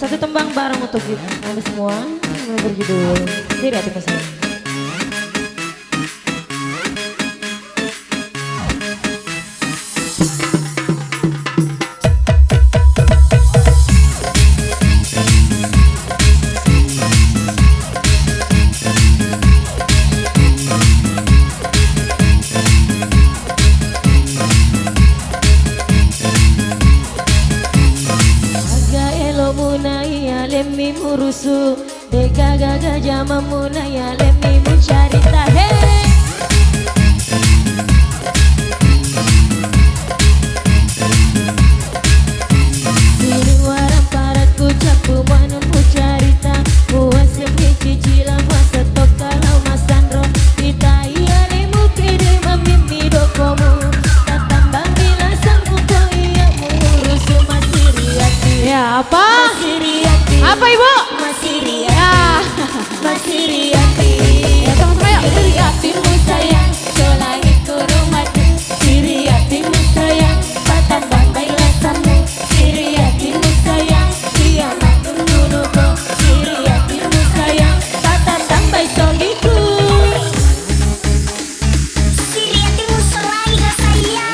satu tembang bareng untuk kita semua yang berjudul Diri Hatimu Sayang. Lemmi murusu deka gaga jamamuna ya lemmi mucarita hey sini warang paraku capu mana mucarita buas lemmi cicila masa tokalau masandro kita iya lemu kede mamimi dokomu tatambang bila sangku kau iya murusu masiriati ya apa? Apa Ibu? Masih Riati ya. Masih Riati Ya sama-sama yuk. Riatimu sayang selangit kurumati Riatimu sayang patan bambai lasamu Riatimu sayang kiamat menunggu Riatimu sayang patan bambai soliku Riatimu selangit sayang.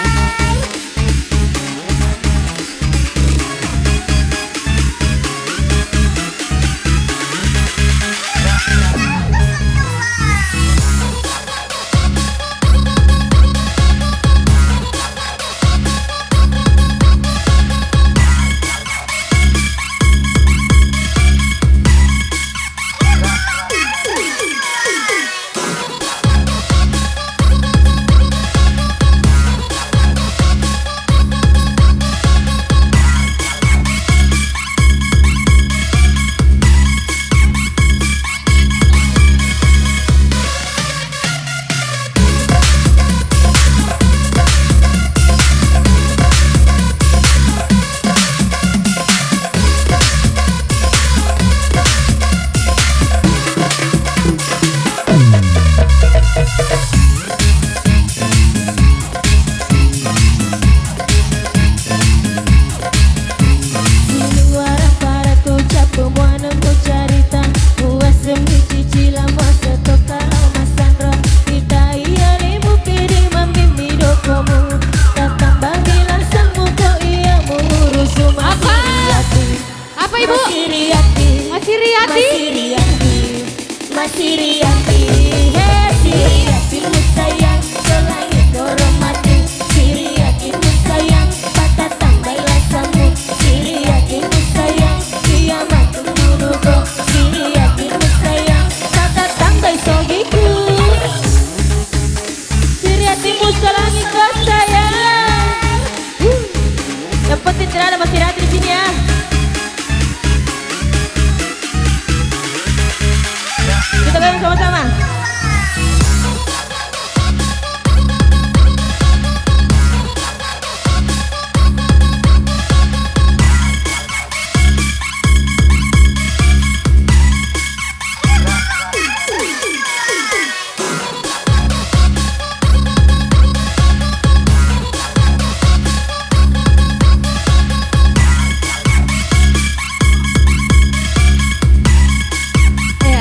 Masih Riati, hey Riatimu sayang selangit hormati Riatimu sayang patah tambai lasamu Riatimu sayang kiamat menunggu Riatimu sayang patah tambai sogiku Riatimu selangit kau sayang. Yang penting tidak ada Masih Riati di sini ya. Kita goyang sama-sama.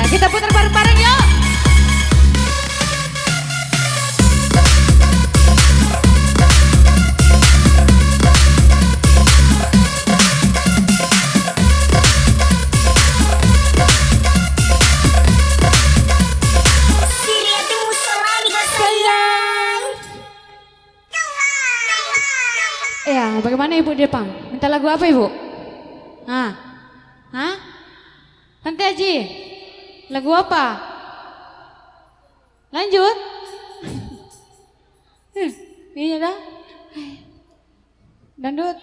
Kita putar bareng-bareng yuk. Riatimu selangit sayang. Ya, bagaimana Ibu di depan? Minta lagu apa Ibu? Hah? Tante Aji? Lagu apa? Lanjut. Iya dah. Dandut.